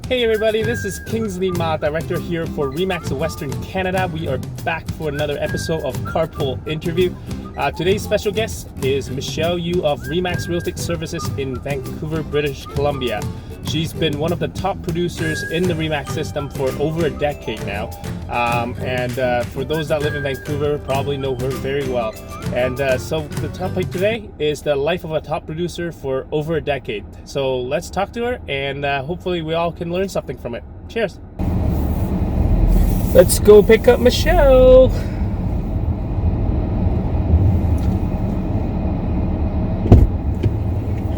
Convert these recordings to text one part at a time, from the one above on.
Hey everybody, this is Kingsley Ma, director here for Remax Western Canada. We are back for another episode of Carpool Interview. Today's special guest is Michelle Yu of Remax Real Estate Services in Vancouver, British Columbia. She's been one of the top producers in the Remax system for over a decade now. For those that live in Vancouver, probably know her very well. So the topic today is the life of a top producer for over a decade. So let's talk to her and hopefully we all can learn something from it. Cheers. Let's go pick up Michelle.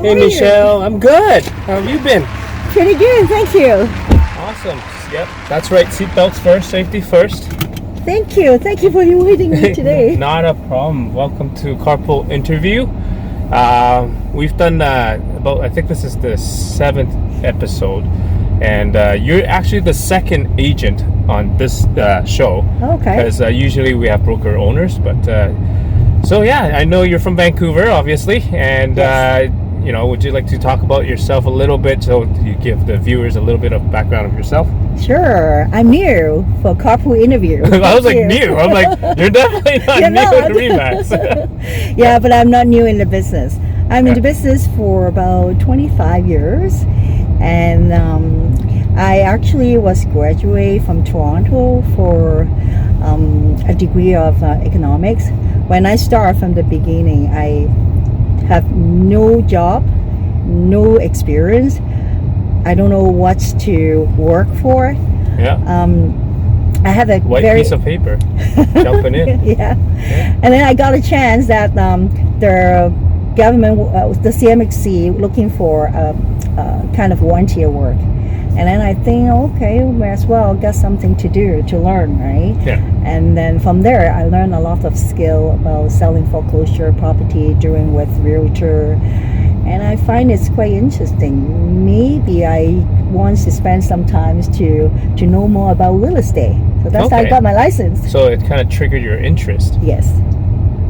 Hey Michelle, I'm good. How have you been? Pretty good, thank you. Awesome. Yep, that's right. Seatbelts first, safety first. Thank you for inviting me today. Not a problem. Welcome to Carpool Interview. We've done I think this is the 7th episode, and you're actually the second agent on this show. Okay. Because usually we have broker owners, but so yeah, I know you're from Vancouver, obviously, and. Yes. Would you like to talk about yourself a little bit so you give the viewers a little bit of background of yourself? Sure. I'm new for Carpool Interview. I was like, new. I'm like, you're definitely not new to Remax. Yeah, but I'm not new in the business. I'm in the business for about 25 years. And I actually was graduate from Toronto for a degree of economics. When I started from the beginning, I have no job, no experience. I don't know what to work for. Yeah. I have a white piece of paper, jumping in. Yeah. And then I got a chance that the government, the CMHC, looking for kind of volunteer work. And then I think, okay, may as well get something to do, to learn, right? Yeah. And then from there, I learned a lot of skill about selling foreclosure property, dealing with realtor. And I find it's quite interesting. Maybe I want to spend some time to know more about real estate. So that's how I got my license. So it kind of triggered your interest. Yes.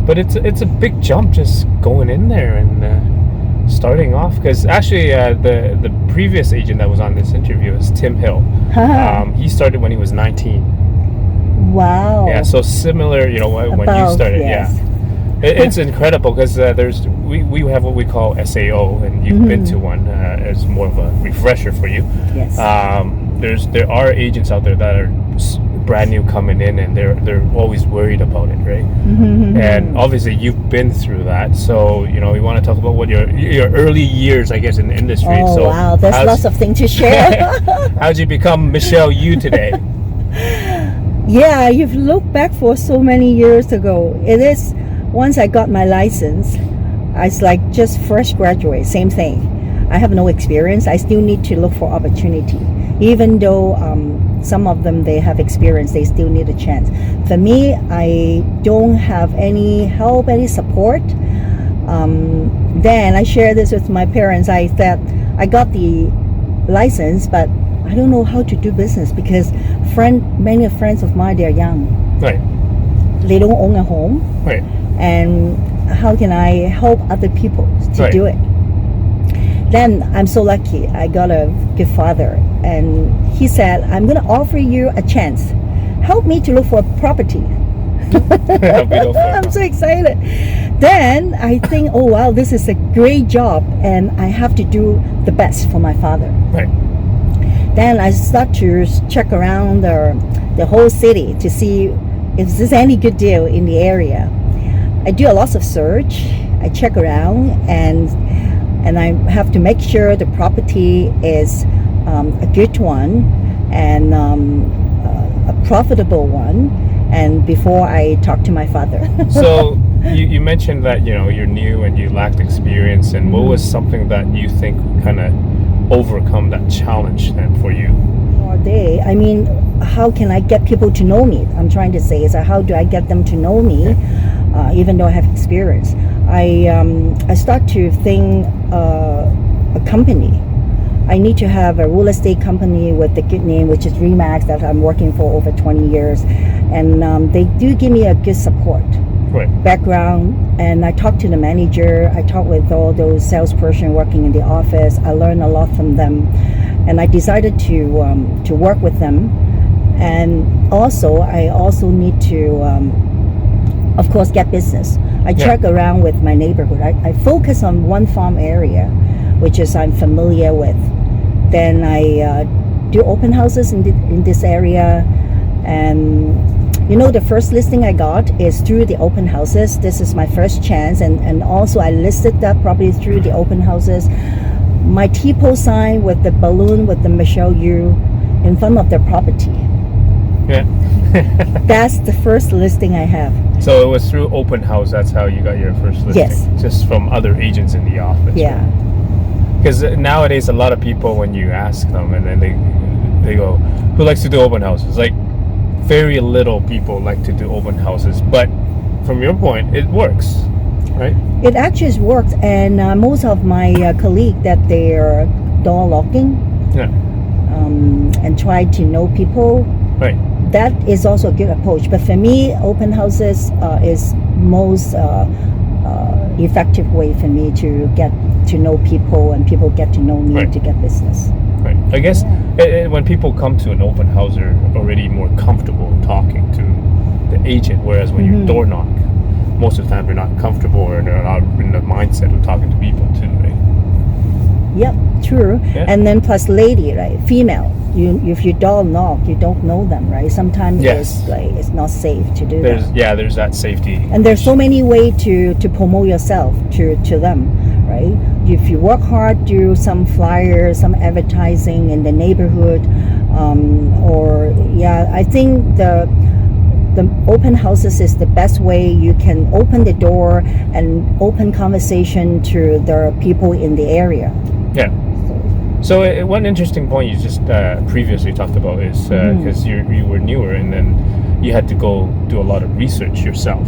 But it's a big jump just going in there and starting off, because actually the previous agent that was on this interview is Tim Hill. He started when he was 19. Wow. Yeah, so similar, when you started. Yes. Yeah. It's incredible because we have what we call SAO, and you've been to one as more of a refresher for you. Yes. There are agents out there that are brand new coming in, and they're always worried about it, right? And obviously you've been through that, so we want to talk about what your early years, I guess, in the industry. Oh, so wow, there's lots of things to share. How'd you become Michelle Yu today? Yeah, you've looked back for so many years ago. It is, once I got my license, it's like just fresh graduate, same thing. I have no experience. I still need to look for opportunity. Even though some of them, they have experience, they still need a chance. For me, I don't have any help, any support. Then I shared this with my parents. I said, I got the license, but I don't know how to do business because many friends of mine, they're young. Right. They don't own a home. Right. And how can I help other people to do it? Then I'm so lucky. I got a good father, and he said, I'm going to offer you a chance. Help me to look for a property. I'm so excited. Then I think, oh wow, this is a great job, and I have to do the best for my father. Right. Then I start to check around the whole city to see if there's any good deal in the area. I do a lot of search. I check around, and I have to make sure the property is a good one and a profitable one, and before I talk to my father. So you mentioned that you're new and you lacked experience, and what was something that you think kind of overcome that challenge then for you? All day. I mean, how can I get people to know me? I'm trying to say is how do I get them to know me, even though I have experience? I start to think a company. I need to have a real estate company with a good name, which is Remax, that I'm working for over 20 years. And they do give me a good support. Background, and I talk to the manager, I talk with all those salesperson working in the office. I learn a lot from them, and I decided to work with them. And also, I also need to, of course, get business. I check around with my neighborhood. I focus on one farm area, which is I'm familiar with. Then I do open houses in this area, and the first listing I got is through the open houses. This is my first chance, and also I listed that property through the open houses. My T-post sign with the balloon with the Michelle Yu in front of their property. Yeah. That's the first listing I have. So it was through open house. That's how you got your first listing. Yes. Just from other agents in the office. Yeah. Because nowadays a lot of people, when you ask them, and then they go, "Who likes to do open houses?" Like very little people like to do open houses. But from your point, it works, right? It actually worked, and most of my colleagues that they are door locking. Yeah. And try to know people. Right. That is also a good approach. But for me, open houses is most effective way for me to get to know people, and people get to know me to get business. Right. I guess when people come to an open house, they're already more comfortable talking to the agent, whereas when you door knock, most of the time they're not comfortable, or they're not in the mindset of talking to people too, right? Yep, true. Yeah. And then plus lady, right? Female. If you door knock, you don't know them, right? Sometimes it's not safe to do that. There's that safety. And there's so many ways to promote yourself to them, right? If you work hard, do some flyers, some advertising in the neighborhood, I think the open houses is the best way you can open the door and open conversation to the people in the area. Yeah. So one interesting point you just previously talked about is because you were newer, and then you had to go do a lot of research yourself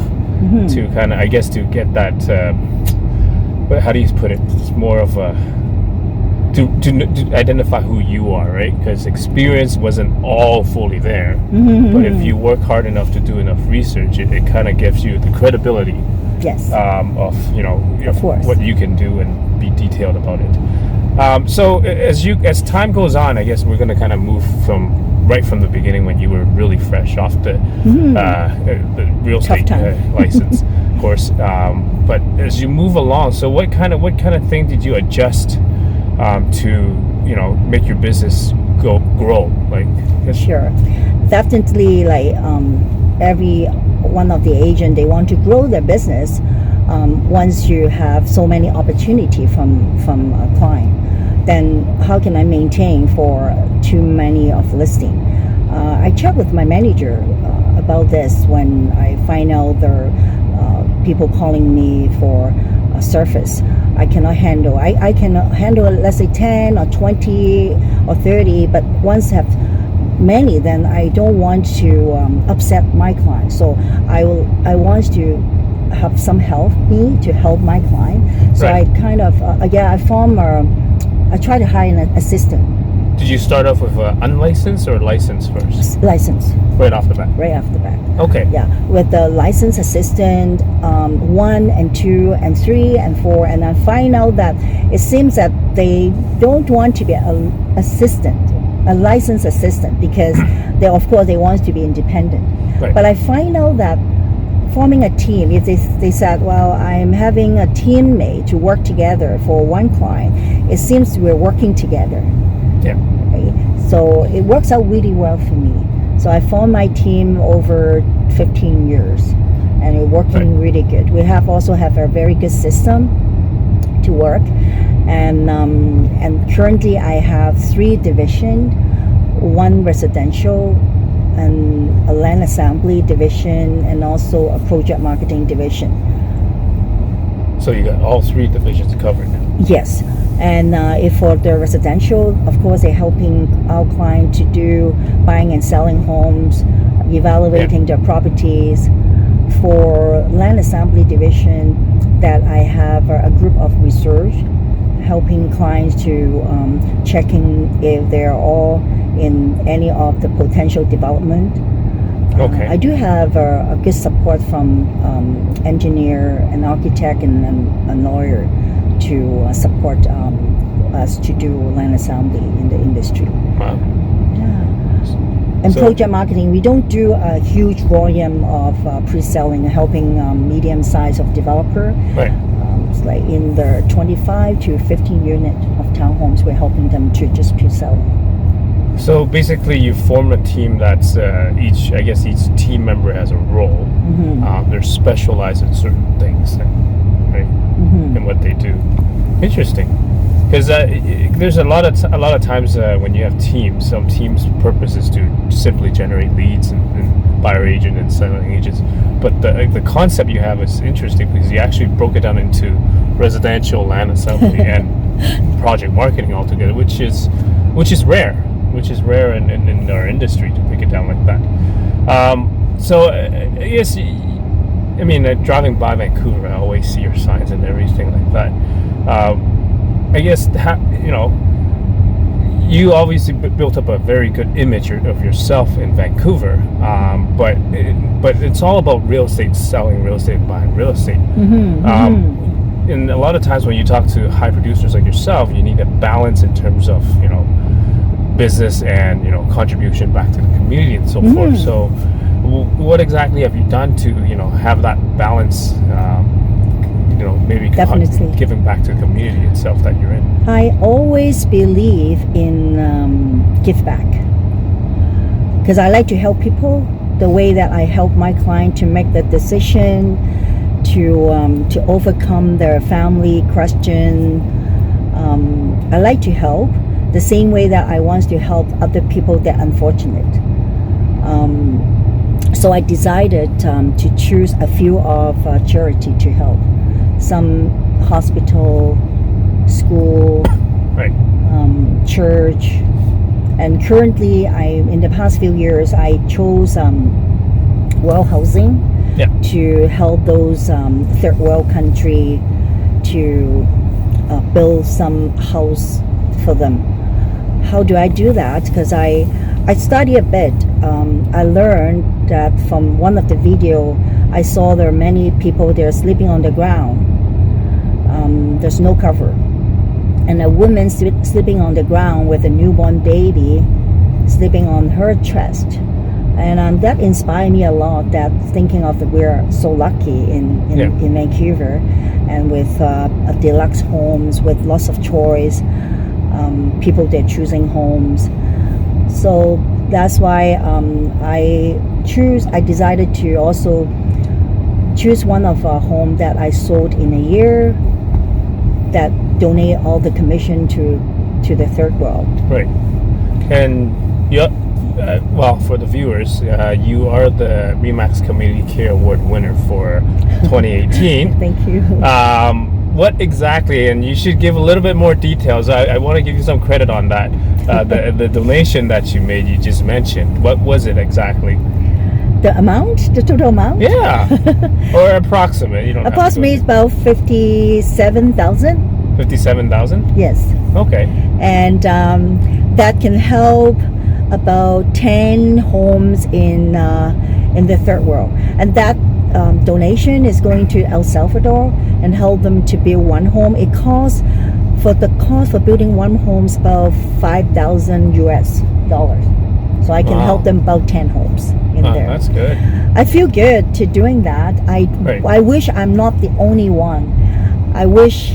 to kind of, I guess, to get that. How do you put it? It's more of a to identify who you are, right? Because experience wasn't all fully there, but if you work hard enough to do enough research, it kind of gives you the credibility. Yes. Of what you can do and be detailed about it. So as time goes on, I guess we're going to kind of move right from the beginning when you were really fresh off the real estate license course. But as you move along, so what kind of thing did you adjust to make your business grow? Like sure, definitely. Like every one of the agent, they want to grow their business. Once you have so many opportunity from a client, then how can I maintain for too many of listing? I checked with my manager about this when I find out there people calling me for a service. I cannot handle. I cannot handle, let's say 10 or 20 or 30, but once have many, then I don't want to upset my client. So I want to have some help me to help my client. So I kind of I try to hire an assistant. Did you start off with unlicensed or licensed first? Licensed. Right off the bat. Right off the bat. Okay. Yeah, with the licensed assistant, 1 and 2 and 3 and 4, and I find out that it seems that they don't want to be a licensed assistant, because they want to be independent. Right. But I find out that forming a team, if they said, well, I'm having a teammate to work together for one client, it seems we're working together. Yeah. Right? So it works out really well for me. So I formed my team over 15 years, and it's working really good. We also have a very good system to work, and currently I have 3 divisions, 1 residential, and a land assembly division, and also a project marketing division. So you got all 3 divisions covered now. Yes, and if for the residential, of course, they're helping our client to do buying and selling homes, evaluating their properties. For land assembly division, that I have a group of research helping clients to checking if they're all in any of the potential development. Okay. I do have a good support from engineer, an architect, and a lawyer to support us to do land assembly in the industry. Wow. Yeah. And So- project marketing, we don't do a huge volume of pre-selling, helping medium size of developer. Right. It's like in the 25 to 15 unit of townhomes, we're helping them to just pre-sell. So basically, you form a team that's each team member has a role. They're specialized in certain things, right? In what they do. Interesting, because there's a lot of times when you have teams, some teams' purpose is to simply generate leads and buyer agent and selling agents. But the concept you have is interesting because you actually broke it down into residential, land assembly, and project marketing altogether, which is rare. Which is rare in our industry to pick it down like that. So I guess, driving by Vancouver, I always see your signs and everything like that. I guess, you obviously built up a very good image of yourself in Vancouver, but it's all about real estate, selling real estate, buying real estate. And a lot of times when you talk to high producers like yourself, you need a balance in terms of, business and contribution back to the community and so forth. So what exactly have you done to have that balance, maybe Definitely. giving back to the community itself that you're in? I always believe in give back because I like to help people the way that I help my client to make the decision to overcome their family question. I like to help the same way that I want to help other people that are unfortunate. So I decided to choose a few of charity to help. Some hospital, school, Right. Church, and currently in the past few years I chose world housing to help those third world country to build some house for them. How do I do that? Because I study a bit. I learned that from one of the video I saw there are many people they're sleeping on the ground. There's no cover, and a woman sleeping on the ground with a newborn baby sleeping on her chest, and that inspired me a lot. That thinking of we're so lucky in Vancouver, and with deluxe homes with lots of choice. People they're choosing homes, so that's why I decided to also choose one of a home that I sold in a year that donate all the commission to the third world. Right. And for the viewers, you are the REMAX Community Care Award winner for 2018. Thank you. What exactly, and you should give a little bit more details. I want to give you some credit on that. The donation that you made, you just mentioned. What was it exactly? The amount? The total amount? Yeah. Or approximate. You don't have to go Approximately about 57,000. 57,000? Yes. Okay. And that can help about 10 homes in the third world. And that donation is going to El Salvador and help them to build one home. It costs for building one home is about $5,000 US. So I can help them about 10 homes in there. That's good. I feel good to doing that. I wish I'm not the only one. I wish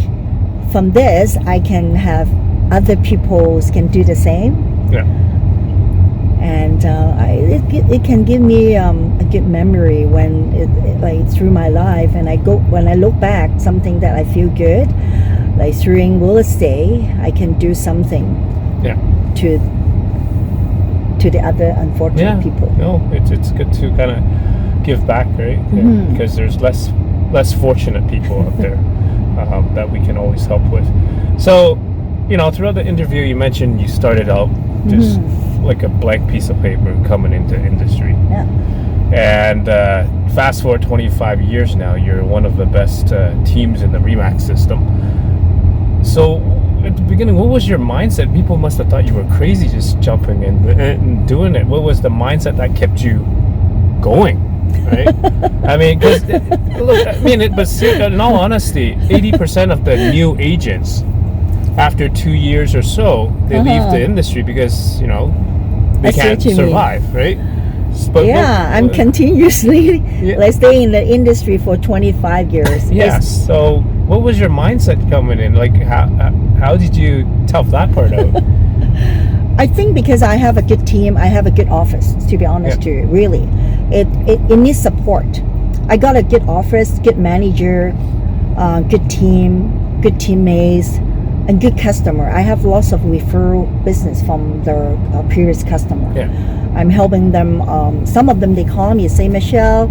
from this I can have other people can do the same. Yeah. And it can give me a good memory when like through my life, and when I look back something that I feel good, like through real estate I can do something to the other unfortunate people. No, it's good to kind of give back, right? Because there's less fortunate people out there that we can always help with. So, throughout the interview you mentioned you started out just like a blank piece of paper coming into industry. Yeah. And fast forward 25 years now, you're one of the best teams in the REMAX system. So at the beginning, what was your mindset? People must have thought you were crazy just jumping in and doing it. What was the mindset that kept you going? Right? I mean, because look, but in all honesty, 80% of the new agents after 2 years or so, they leave the industry because, they I see can't what you mean. survive, right? But Yeah, I'm continuously let's stay in the industry for 25 years. Yeah. So, what was your mindset coming in? Like, how did you tough that part out? I think because I have a good team, I have a good office, to be honest to you, really. It needs support. I got a good office, good manager, good team, good teammates, and good customer. I have lots of referral business from the previous customer. Yeah. I'm helping them. Some of them, they call me, say, Michelle,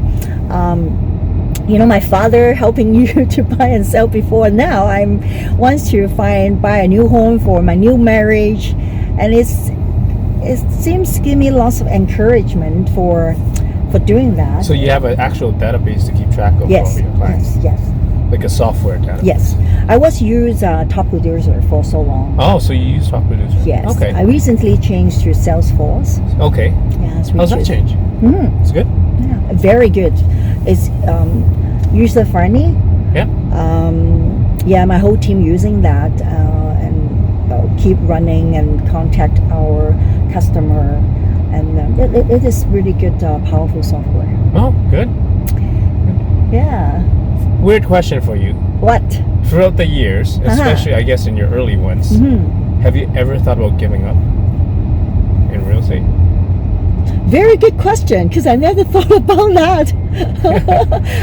my father helping you to buy and sell before. Now I'm wants to buy a new home for my new marriage. And it seems to give me lots of encouragement for doing that. So you have an actual database to keep track of all your clients? Yes. Like a software database? Yes. I was use Top Producer for so long. Oh, so you use Top Producer? Yes. Okay. I recently changed to Salesforce. Okay. Yes. How's that change? Mm-hmm. It's good? Yeah, very good. It's user-friendly. Yeah. My whole team using that. Keep running and contact our customer, and it is really good, powerful software. Oh, good. Yeah. Weird question for you. What? Throughout the years, especially I guess in your early ones, have you ever thought about giving up in real estate? Very good question, because I never thought about that.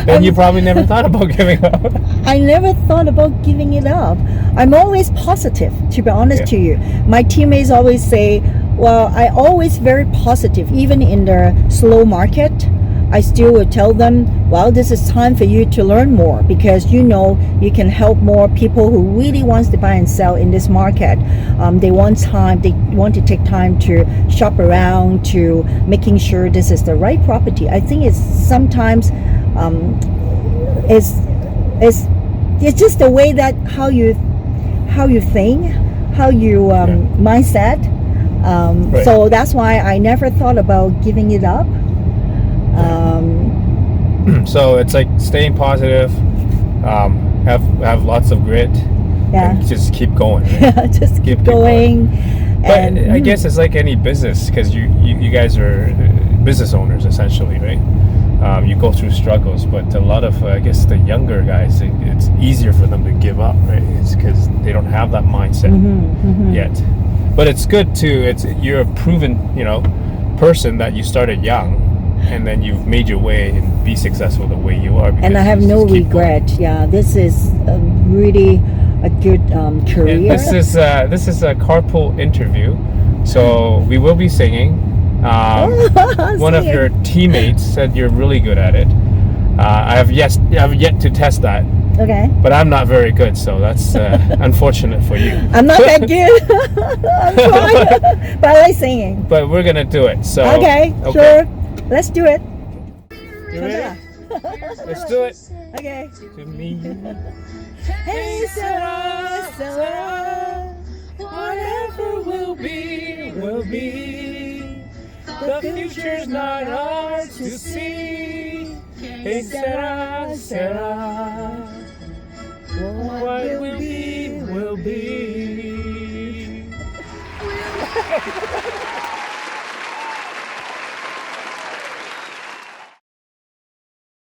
Then you probably never thought about giving up. I never thought about giving it up. I'm always positive, to be honest to you. My teammates always say, well, I always very positive, even in the slow market. I still will tell them, well, this is time for you to learn more, because you can help more people who really wants to buy and sell in this market. They want to take time to shop around, to making sure this is the right property. I think it's sometimes it's just the way that how you think, how you mindset. Right. So that's why I never thought about giving it up. So it's like staying positive, have lots of grit, and just keep going. Right? Just keep going. But I guess it's like any business, because you guys are business owners essentially, right? You go through struggles, but a lot of I guess the younger guys, it's easier for them to give up, right? It's because they don't have that mindset yet. But it's good too. You're a proven person that you started young, and then you've made your way and be successful the way you are. And I have no regret. Yeah, this is really a good career. Yeah, this is a carpool interview, so we will be singing. One of your teammates said you're really good at it. I have yet to test that. Okay. But I'm not very good, so that's unfortunate for you. I'm not that good. I'm trying, but I like singing. But we're gonna do it. So okay. Sure. Let's do it. You ready? Let's do it. Okay. To me. Hey Sarah, Sarah, whatever will be, will be. The future's not ours to see. Hey Sarah, Sarah, what will be, will be.